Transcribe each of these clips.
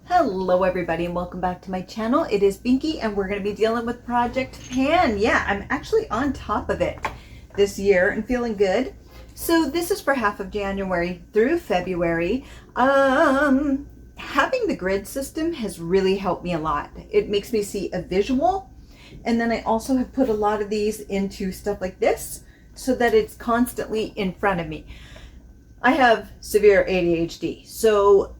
Hello everybody and welcome back to my channel. It is Binky and we're going to be dealing with Project Pan. Yeah, I'm actually on top of it this year and feeling good. So this is for half of January through February. Having the grid system has really helped me a lot. It makes me see a visual, and then I also have put a lot of these into stuff like this so that it's constantly in front of me. I have severe ADHD, so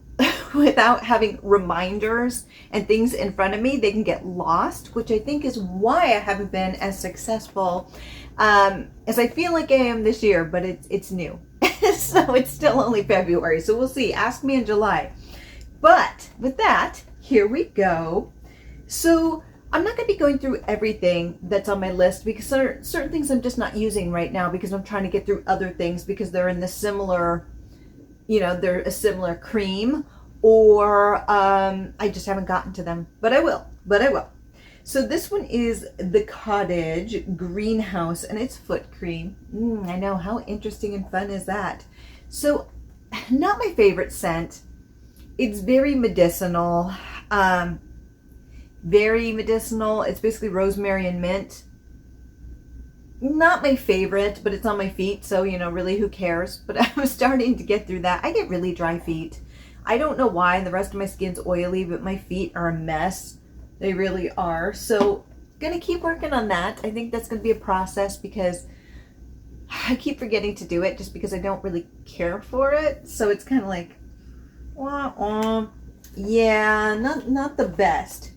without having reminders and things in front of me, they can get lost, which I think is why I haven't been as successful as I feel like I am this year, but it's new. So it's still only February, so we'll see. Ask me in July. But with that, here we go. So I'm not going to be going through everything that's on my list because there are certain things I'm just not using right now because I'm trying to get through other things because they're in the similar, they're a similar cream, or I just haven't gotten to them, but I will. So this one is the Cottage Greenhouse and it's foot cream. I know, how interesting and fun is that? So not my favorite scent. It's very medicinal. It's basically rosemary and mint. Not my favorite, but it's on my feet, so really who cares? But I'm starting to get through that. I get really dry feet. I don't know why. The rest of my skin's oily, but my feet are a mess. They really are. So gonna keep working on that. I think that's gonna be a process because I keep forgetting to do it just because I don't really care for it. So it's kind of like, yeah, not the best.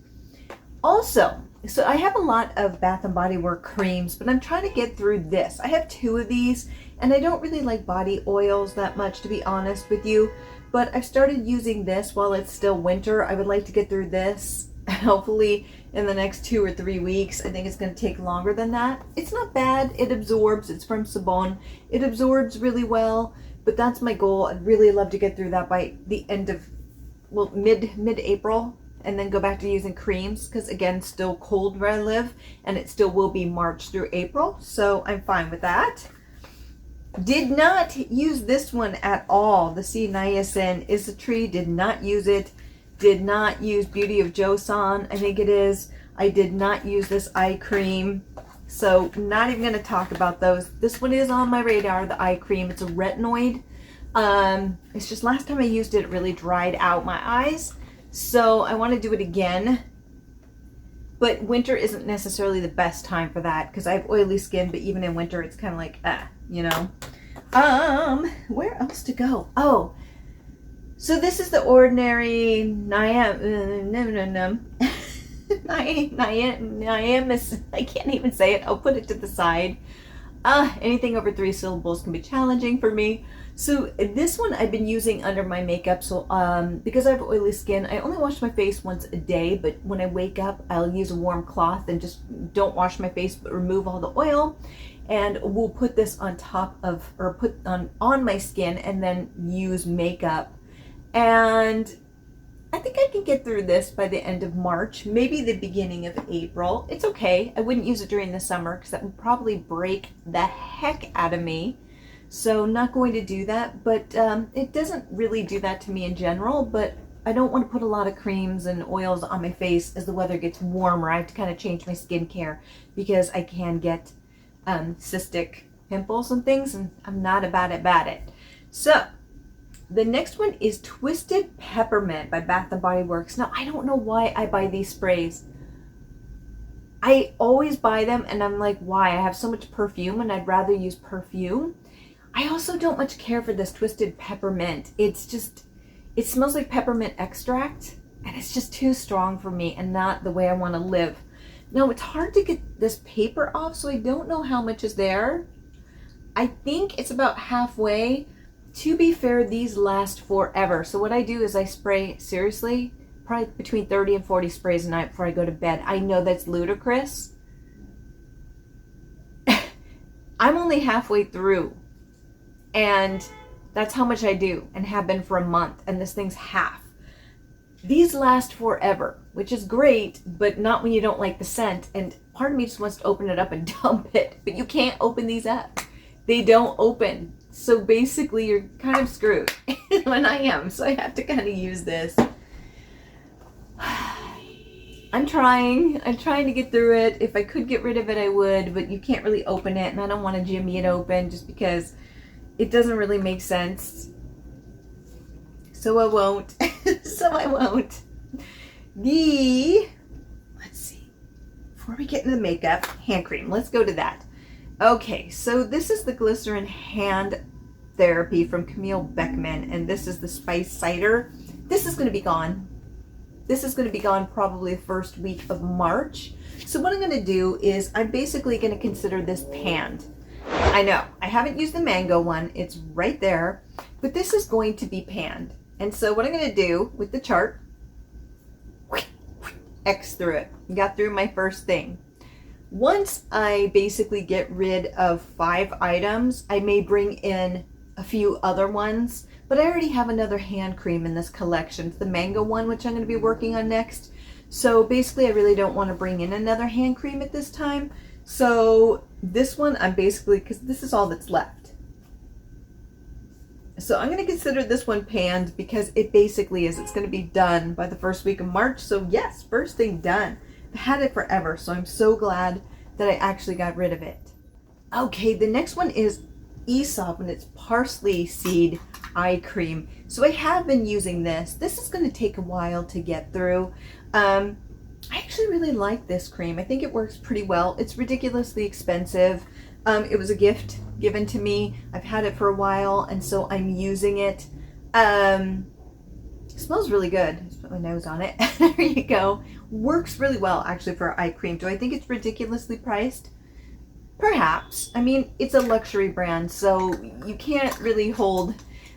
Also, so I have a lot of Bath and Body Works creams, but I'm trying to get through this. I have 2 of these, and I don't really like body oils that much, to be honest with you. But I've started using this while it's still winter. I would like to get through this, hopefully in the next 2 or 3 weeks. I think it's going to take longer than that. It's not bad. It absorbs. It's from Sabon. It absorbs really well, but that's my goal. I'd really love to get through that by the end of, well, mid-April. And then go back to using creams because, again, still cold where I live, and it still will be March through April, so I'm fine with that. Did not use this one at all. The C. Niacin Isatree, did not use it. Did not use Beauty of Joseon, I think it is. I did not use this eye cream, so not even going to talk about those. This one is on my radar, the eye cream. It's a retinoid. It's just last time I used it, it really dried out my eyes. So I want to do it again, but winter isn't necessarily the best time for that because I have oily skin, but even in winter, it's kind of like, where else to go? Oh, so this is the Ordinary Niamis. I can't even say it. I'll put it to the side. Anything over 3 syllables can be challenging for me. So this one I've been using under my makeup. So because I have oily skin, I only wash my face once a day, but when I wake up, I'll use a warm cloth and just don't wash my face, but remove all the oil. And we'll put this on top of, or put on my skin and then use makeup. And I think I can get through this by the end of March, maybe the beginning of April. It's okay. I wouldn't use it during the summer because that would probably break the heck out of me. So not going to do that, but it doesn't really do that to me in general, but I don't want to put a lot of creams and oils on my face as the weather gets warmer. I have to kind of change my skincare because I can get cystic pimples and things, and I'm not about it. So the next one is Twisted Peppermint by Bath and Body Works. Now, I don't know why I buy these sprays. I always buy them, and I'm like, why? I have so much perfume, and I'd rather use perfume. I also don't much care for this Twisted Peppermint. It's just, it smells like peppermint extract, and it's just too strong for me and not the way I want to live. Now, it's hard to get this paper off, so I don't know how much is there. I think it's about halfway. To be fair, these last forever. So what I do is I spray, seriously, probably between 30 and 40 sprays a night before I go to bed. I know that's ludicrous. I'm only halfway through. And that's how much I do and have been for a month. And this thing's half. These last forever, which is great, but not when you don't like the scent. And part of me just wants to open it up and dump it. But you can't open these up. They don't open. So basically you're kind of screwed. And I am. So I have to kind of use this. I'm trying to get through it. If I could get rid of it, I would, but you can't really open it, and I don't want to jimmy it open just because it doesn't really make sense. So I won't. So I won't. Let's see. Before we get into the makeup, hand cream. Let's go to that. Okay, so this is the Glycerin Hand Therapy from Camille Beckman, and this is the Spice Cider. This is going to be gone. This is going to be gone probably the first week of March. So what I'm going to do is I'm basically going to consider this panned. I know, I haven't used the mango one. It's right there. But this is going to be panned. And so what I'm going to do with the chart, X through it. Got through my first thing. Once I basically get rid of 5 items, I may bring in a few other ones. But I already have another hand cream in this collection. It's the mango one, which I'm going to be working on next. So basically, I really don't want to bring in another hand cream at this time. So this one, I'm basically, because this is all that's left. So I'm going to consider this one panned because it basically is. It's going to be done by the first week of March. So yes, first thing done. I've had it forever, so I'm so glad that I actually got rid of it. Okay, the next one is Aesop, and it's parsley seed eye cream. So I have been using this. This is going to take a while to get through. I actually really like this cream. I think it works pretty well. It's ridiculously expensive. It was a gift given to me. I've had it for a while, and so I'm using it. It smells really good. Just put my nose on it. There you go. Works really well actually for eye cream. Do I think it's ridiculously priced? Perhaps. I mean, it's a luxury brand, so you can't really hold.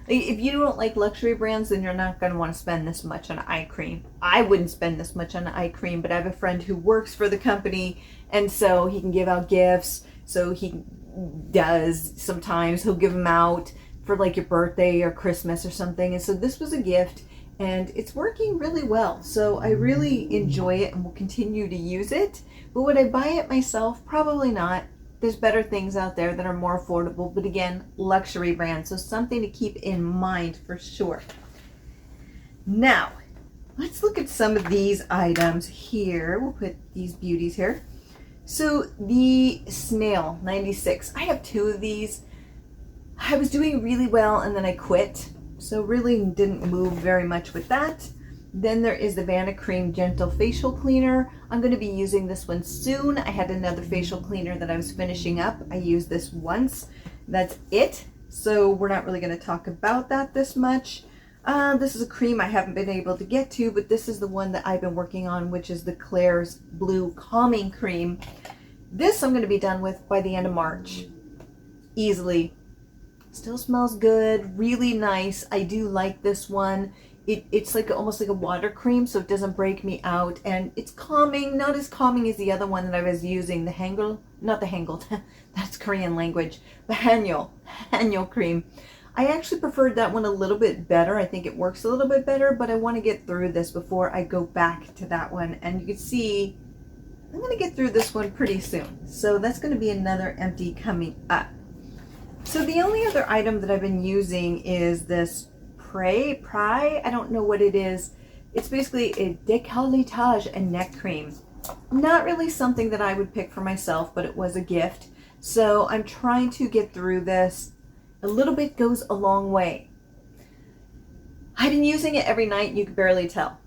If you don't like luxury brands, then you're not going to want to spend this much on eye cream. I wouldn't spend this much on eye cream, but I have a friend who works for the company, and so he can give out gifts. So he does sometimes. He'll give them out for like your birthday or Christmas or something. And so this was a gift, and it's working really well. So I really enjoy it and will continue to use it. But would I buy it myself? Probably not. There's better things out there that are more affordable, but again, luxury brands. So something to keep in mind for sure. Now, let's look at some of these items here. We'll put these beauties here. So the Snail 96. I have 2 of these. I was doing really well and then I quit. So really didn't move very much with that. Then there is the Vanicream Gentle Facial Cleaner. I'm going to be using this one soon. I had another facial cleaner that I was finishing up. I used this once. That's it. So we're not really going to talk about that this much. This is a cream I haven't been able to get to, but this is the one that I've been working on, which is the Klairs Blue Calming Cream. This I'm going to be done with by the end of March. Easily. Still smells good. Really nice. I do like this one. It's like almost like a water cream, so it doesn't break me out, and it's calming. Not as calming as the other one that I was using, the Hangul, not the Hangul, that's Korean language, the Hanyul cream. I actually preferred that one a little bit better. I think it works a little bit better, but I want to get through this before I go back to that one. And you can see I'm going to get through this one pretty soon, so that's going to be another empty coming up. So the only other item that I've been using is this Pray, I don't know what it is. It's basically a décolletage and neck cream. Not really something that I would pick for myself, but it was a gift. So I'm trying to get through this. A little bit goes a long way. I've been using it every night. You can barely tell.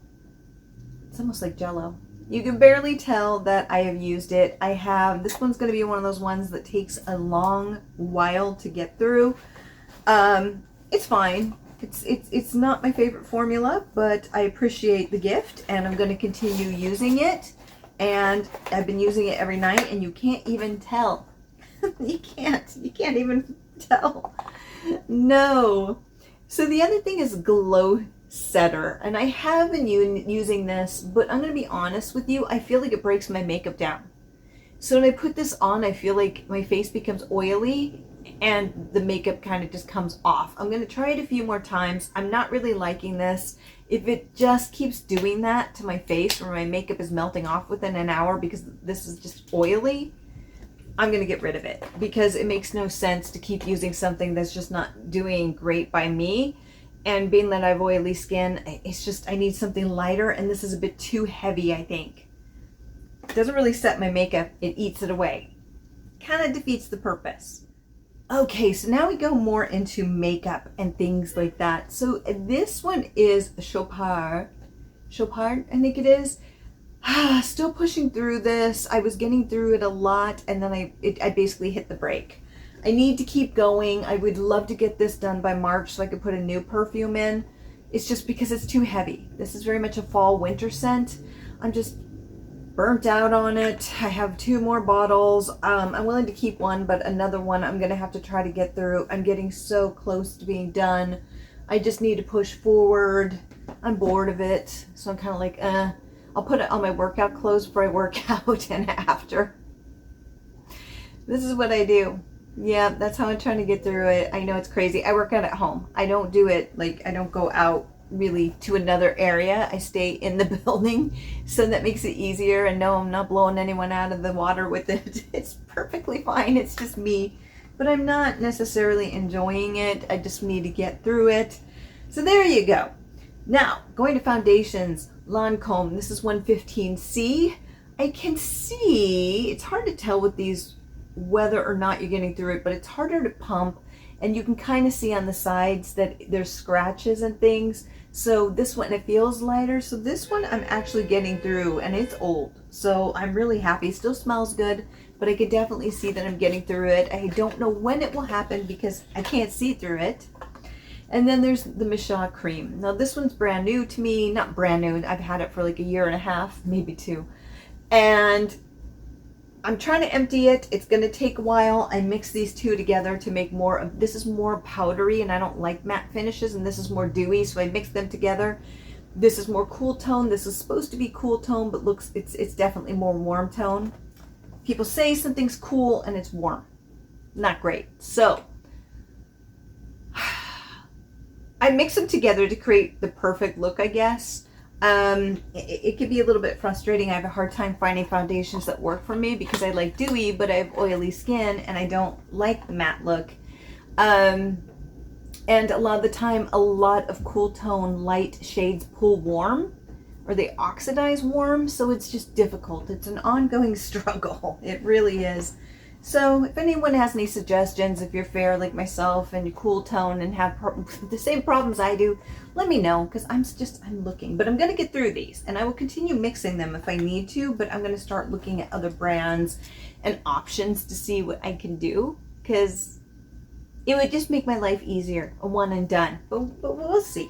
It's almost like Jell-O. You can barely tell that I have used it. This one's going to be one of those ones that takes a long while to get through. It's fine. It's not my favorite formula, but I appreciate the gift, and I'm going to continue using it. And I've been using it every night, and you can't even tell. You can't even tell. No. So the other thing is Glow Setter, and I have been using this, but I'm going to be honest with you, I feel like it breaks my makeup down. So when I put this on, I feel like my face becomes oily and the makeup kind of just comes off. I'm going to try it a few more times. I'm not really liking this. If it just keeps doing that to my face where my makeup is melting off within an hour because this is just oily, I'm going to get rid of it because it makes no sense to keep using something that's just not doing great by me. And being that I have oily skin, it's just, I need something lighter, and this is a bit too heavy, I think. doesn't really set my makeup, it eats it away. Kind of defeats the purpose. Okay, so now we go more into makeup and things like that. So this one is Chopard, I think it is. Still pushing through this. I was getting through it a lot, and then I basically hit the brake. I need to keep going. I would love to get this done by March so I could put a new perfume in. It's just because it's too heavy. This is very much a fall winter scent. I'm just burnt out on it. I have 2 more bottles. I'm willing to keep one, but another one I'm gonna have to try to get through. I'm getting so close to being done. I just need to push forward. I'm bored of it, so I'm kind of like, I'll put it on my workout clothes before I work out and after. This is what I do. Yeah, that's how I'm trying to get through it. I know it's crazy. I work out at home. I don't do it, like, I don't go out really to another area. I stay in the building, so that makes it easier. And no, I'm not blowing anyone out of the water with it. It's perfectly fine. It's just me, but I'm not necessarily enjoying it. I just need to get through it. So there you go. Now going to foundations. Lancome, this is 115C. I can see, it's hard to tell with these whether or not you're getting through it, but it's harder to pump, and you can kind of see on the sides that there's scratches and things. So this one, it feels lighter. So this one I'm actually getting through, and it's old. So I'm really happy. Still smells good, but I could definitely see that I'm getting through it. I don't know when it will happen because I can't see through it. And then there's the Michelin cream. Now this one's brand new to me. Not brand new. I've had it for like 1.5 years, maybe 2. And I'm trying to empty it. It's going to take a while. I mix these 2 together to make more of, this is more powdery and I don't like matte finishes, and this is more dewy, so I mix them together. This is more cool tone. This is supposed to be cool tone, but looks, it's definitely more warm tone. People say something's cool and it's warm. Not great. So I mix them together to create the perfect look, I guess. It could be a little bit frustrating. I have a hard time finding foundations that work for me because I like dewy, but I have oily skin and I don't like the matte look. And a lot of the time, a lot of cool tone light shades pull warm, or they oxidize warm, so it's just difficult. It's an ongoing struggle. It really is. So if anyone has any suggestions, if you're fair like myself and you cool tone and have the same problems I do, let me know, because I'm looking. But I'm going to get through these, and I will continue mixing them if I need to, but I'm going to start looking at other brands and options to see what I can do, because it would just make my life easier, a one and done. But we'll see.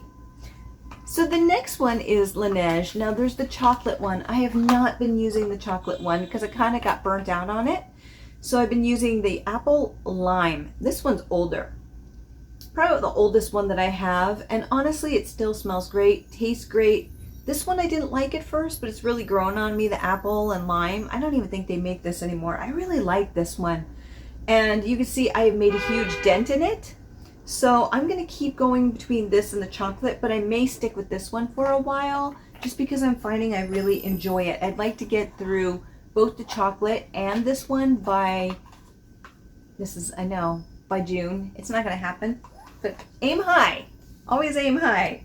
So the next one is Laneige. Now there's the chocolate one. I have not been using the chocolate one because I kind of got burnt out on it. So I've been using the apple lime. This one's older. Probably the oldest one that I have. And honestly, it still smells great, tastes great. This one I didn't like at first, but it's really grown on me, the apple and lime. I don't even think they make this anymore. I really like this one. And you can see I have made a huge dent in it. So I'm going to keep going between this and the chocolate, but I may stick with this one for a while just because I'm finding I really enjoy it. I'd like to get through both the chocolate and this one by, I know, by June. It's not going to happen, but aim high. Always aim high.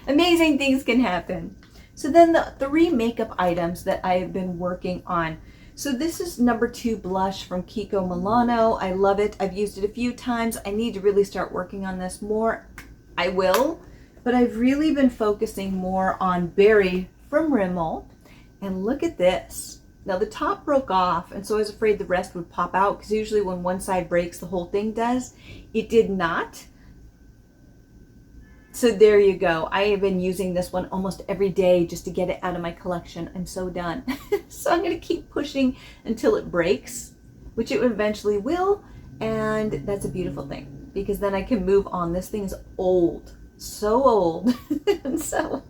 Amazing things can happen. So then the 3 makeup items that I've been working on. So this is number 2 blush from Kiko Milano. I love it. I've used it a few times. I need to really start working on this more. I will, but I've really been focusing more on Berry from Rimmel. And look at this. Now the top broke off, and so I was afraid the rest would pop out, because usually when one side breaks, the whole thing does. It did not. So there you go. I have been using this one almost every day just to get it out of my collection. I'm so done. So I'm going to keep pushing until it breaks, which it eventually will. And that's a beautiful thing, because then I can move on. This thing is old, so old. And so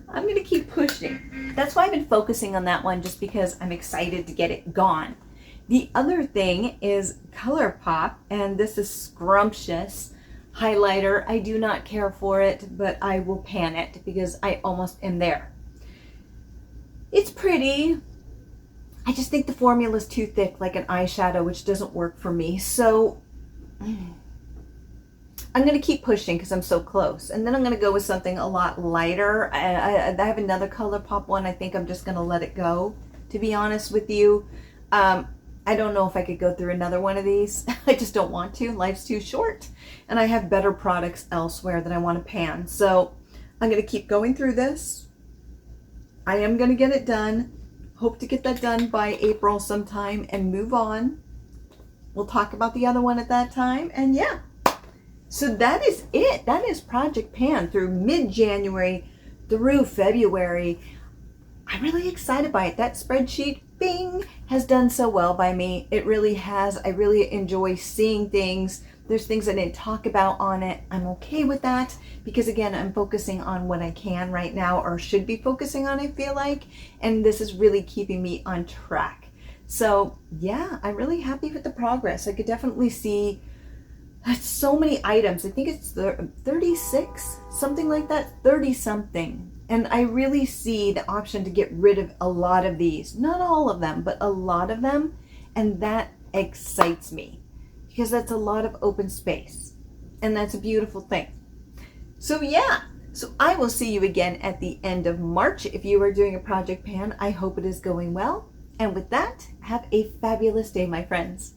I'm going to keep pushing. That's why I've been focusing on that one, just because I'm excited to get it gone. The other thing is ColourPop, and this is Scrumptious highlighter. I do not care for it, but I will pan it because I almost am there. It's pretty. I just think the formula is too thick, like an eyeshadow, which doesn't work for me. So I'm going to keep pushing because I'm so close. And then I'm going to go with something a lot lighter. I have another ColourPop one. I think I'm just going to let it go to be honest with you. I don't know if I could go through another one of these. I just don't want to. Life's too short. And I have better products elsewhere that I want to pan. So I'm going to keep going through this. I am going to get it done. Hope to get that done by April sometime and move on. We'll talk about the other one at that time. And yeah, so that is it. That is Project Pan through mid-January through February. I'm really excited by it. That spreadsheet, bing, has done so well by me. It really has. I really enjoy seeing things. There's things I didn't talk about on it. I'm okay with that because, again, I'm focusing on what I can right now or should be focusing on, I feel like. And this is really keeping me on track. So, yeah, I'm really happy with the progress. I could definitely see so many items. I think it's 36, something like that, 30 something. And I really see the option to get rid of a lot of these. Not all of them, but a lot of them. And that excites me because that's a lot of open space. And that's a beautiful thing. So yeah, so I will see you again at the end of March. If you are doing a Project Pan, I hope it is going well. And with that, have a fabulous day, my friends.